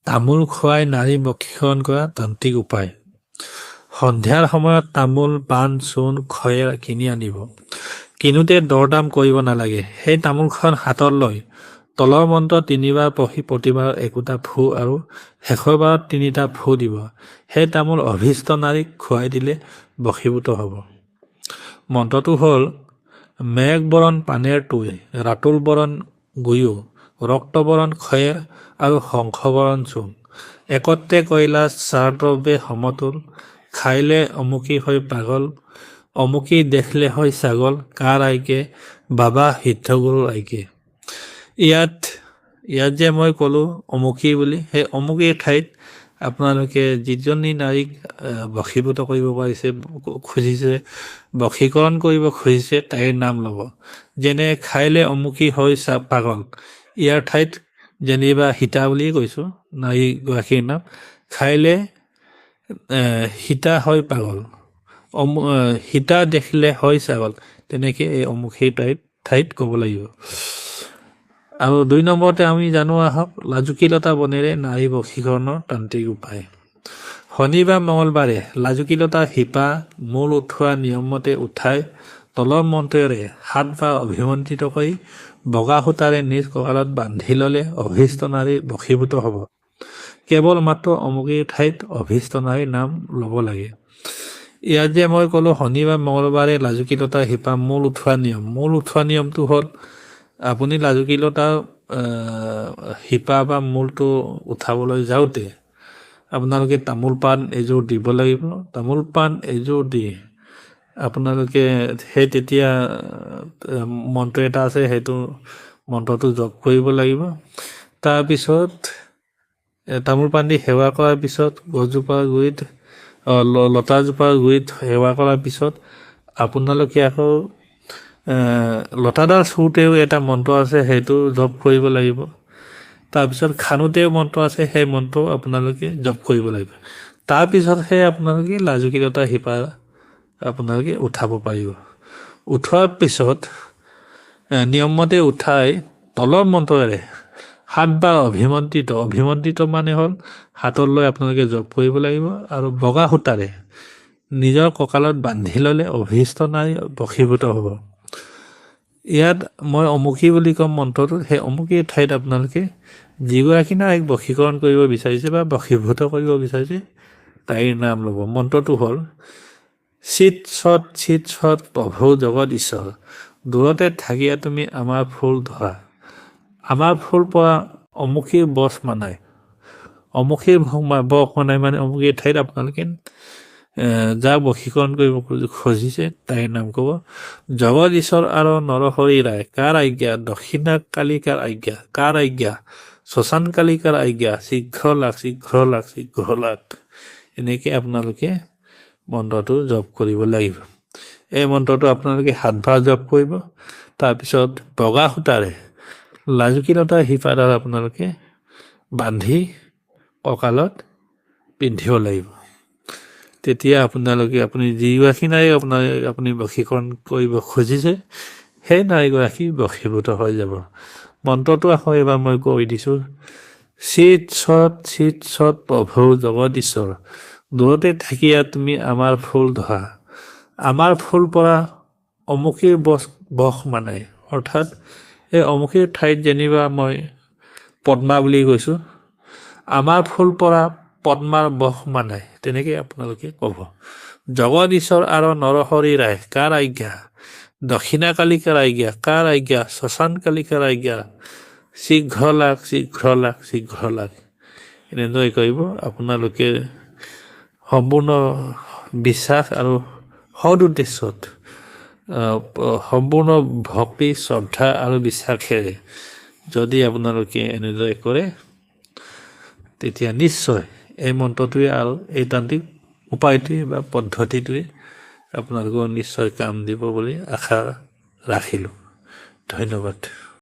তামোল খুৱাই নাৰী বশীকৰণ কৰা তান্ত্ৰিক উপায়। সন্ধিয়াৰ সময়ত তামোল, পাণ, চূণ, খয়েৰ কিনি আনিব। কিনোতে দৰদাম কৰিব নালাগে। সেই তামোলখন হাতত লৈ তলৰ মন্ত্ৰ 3 বাৰ পঢ়ি প্ৰতিবাৰ একোটা ফু আৰু শেষৰ বাৰত 3টা ফু দিব। সেই তামোল অভীষ্ট নাৰীক খুৱাই দিলে বশীভূত হ'ব। মন্ত্ৰটো হ'ল: মেঘ বৰণ পানেৰ টুই, ৰাতুল বৰণ গুয়ো, ৰক্ত বৰণ খয়েৰ আৰু শংখ বৰণ চূণ। একত্ৰে কৈলা চাৰদ্ৰৱে সমতুল, খাইলে অমুকি হৈ পাগল, অমুকি দেখিলে হৈ ছাগল, কাৰ আইকে বাবা সিদ্ধগুৰুৰ আইকে। ইয়াত যে মই ক'লোঁ অমুকি বুলি, সেই অমুকি ঠাইত আপোনালোকে যিজনী নাৰীক বশীভূত কৰিব খুজিছে, বশীকৰণ কৰিব খুজিছে তাইৰ নাম ল'ব। যেনে খাইলে অমুকি হৈ পাগল, ইয়াৰ ঠাইত যেনিবা সীতা বুলিয়ে কৈছোঁ নাৰীগৰাকীৰ নাম। খাইলে সীতা হয় পাগল, সীতা দেখিলে হয় ছাগল, তেনেকৈ এই অমুকি ঠাইত ক'ব লাগিব। আৰু 2 নম্বৰতে আমি জানো আহক, লাজুকীলতা বনেৰে নাৰী বশীকৰণৰ তান্ত্ৰিক উপায়। শনি বা মঙলবাৰে লাজুকীলতা শিপা মূল উঠোৱা নিয়মমতে উঠাই তলৰ মন্ত্ৰেৰে 7 বাৰ অভিমন্ত্ৰিত কৰি বগা সূতাৰে নিজ কঁকালত বান্ধি ল'লে অভীষ্ট নাৰী বশীভূত হ'ব। কেৱল মাত্ৰ অমুকিৰ ঠাইত অভীষ্ট নাৰীৰ নাম ল'ব লাগে। ইয়াত যে মই ক'লোঁ শনি বা মঙলবাৰে লাজুকীলতা শিপা মূল উঠোৱা নিয়ম। মূল উঠোৱা নিয়মটো হ'ল আপুনি লাজুকীলতা শিপা বা মূলটো উঠাবলৈ যাওঁতে আপোনালোকে তামোল পাণ এযোৰ দিব লাগিব। তামোল পাণ এযোৰ দি আপোনালোকে সেই তেতিয়া মন্ত্ৰ এটা আছে, সেইটো মন্ত্ৰটো জপ কৰিব লাগিব। তাৰপিছত তামোল পাণ দি সেৱা কৰাৰ পিছত গছজোপাৰ গুৰিত লতাজোপাৰ গুৰিত সেৱা কৰাৰ পিছত আপোনালোকে আকৌ লতাডাল চুওঁতেও এটা মন্ত্ৰ আছে, সেইটো জপ কৰিব লাগিব। তাৰপিছত খানোতেও মন্ত্ৰ আছে, সেই মন্ত্ৰ আপোনালোকে জপ কৰিব লাগিব। তাৰপিছতহে আপোনালোকে লাজুকীলতা শিপা আপোনালোকে উঠাব পাৰিব। উঠোৱাৰ পিছত নিয়মমতে উঠাই তলৰ মন্ত্ৰৰে 7 বাৰ অভিমন্ত্ৰিত মানে হ'ল হাতত লৈ আপোনালোকে জপ কৰিব লাগিব আৰু বগা সূতাৰে নিজৰ কঁকালত বান্ধি ল'লে অভীষ্ট নাৰী বশীভূত হ'ব। ইয়াত মই অমুকি বুলি ক'ম মন্ত্ৰটো, সেই অমুকিৰ ঠাইত আপোনালোকে যিগৰাকী নাৰীক বশীকৰণ কৰিব বিচাৰিছে বা বশীভূত কৰিব বিচাৰিছে তাইৰ নাম ল'ব। মন্ত্ৰটো হ'ল: চিত ছত প্ৰভু জগত ঈশ্বৰ, দূৰতে থাকিয়া তুমি আমাৰ ফুল ধৰা। আমাৰ ফুল পৰা অমুকিৰ বশ মানাই, অমুকিৰ বশ মানাই মানে অমুকিৰ ঠাইত আপোনালোকে যাক বশীকৰণ কৰিব খুজিছে তাইৰ নাম ক'ব। জগত ঈশ্বৰ আৰু নৰহৰি ৰায়, কাৰ আজ্ঞা? দক্ষিণা কালিকাৰ আজ্ঞা, কাৰ আজ্ঞা? শ্মশান কালিকাৰ আজ্ঞা, শীঘ্ৰ লাগ। এনেকৈ আপোনালোকে মন্ত্ৰটো জপ কৰিব লাগিব। এই মন্ত্ৰটো আপোনালোকে 7 বাৰ জপ কৰিব। তাৰপিছত বগা সূতাৰে লাজুকীলতা শিপাডাল আপোনালোকে বান্ধি কঁকালত পিন্ধিব লাগিব। তেতিয়া আপুনি যিগৰাকী নাৰী আপুনি বশীকৰণ কৰিব খুজিছে সেই নাৰীগৰাকী বশীভূত হৈ যাব। মন্ত্ৰটো আকৌ এবাৰ মই কৈ দিছোঁ: চিত ছত প্ৰভু জগত ঈশ্বৰ, দূৰতে থাকিয়া তুমি আমাৰ ফুল ধৰা। আমাৰ ফুল পৰা অমুকিৰ বশ মানাই, অৰ্থাৎ এই অমুকিৰ ঠাইত যেনিবা মই পদ্মা বুলি কৈছোঁ, আমাৰ ফুল পৰা পদ্মাৰ বশ মানাই, তেনেকৈ আপোনালোকে ক'ব। জগত ঈশ্বৰ আৰু নৰহৰি ৰায়, কাৰ আজ্ঞা? দক্ষিণা কালিকাৰ আজ্ঞা, কাৰ আজ্ঞা? শ্মশান কালিকাৰ আজ্ঞা, শীঘ্ৰ লাগ। এনেদৰে কৰিব। আপোনালোকে সম্পূৰ্ণ বিশ্বাস আৰু সৎ উদ্দেশ্যত সম্পূৰ্ণ ভক্তি, শ্ৰদ্ধা আৰু বিশ্বাসেৰে যদি আপোনালোকে এনেদৰে কৰে তেতিয়া নিশ্চয় এই মন্ত্ৰটোৱে আৰু এই তান্ত্ৰিক উপায়টোৱে বা পদ্ধতিটোৱে আপোনালোকৰ নিশ্চয় কাম দিব বুলি আশা ৰাখিলোঁ। ধন্যবাদ।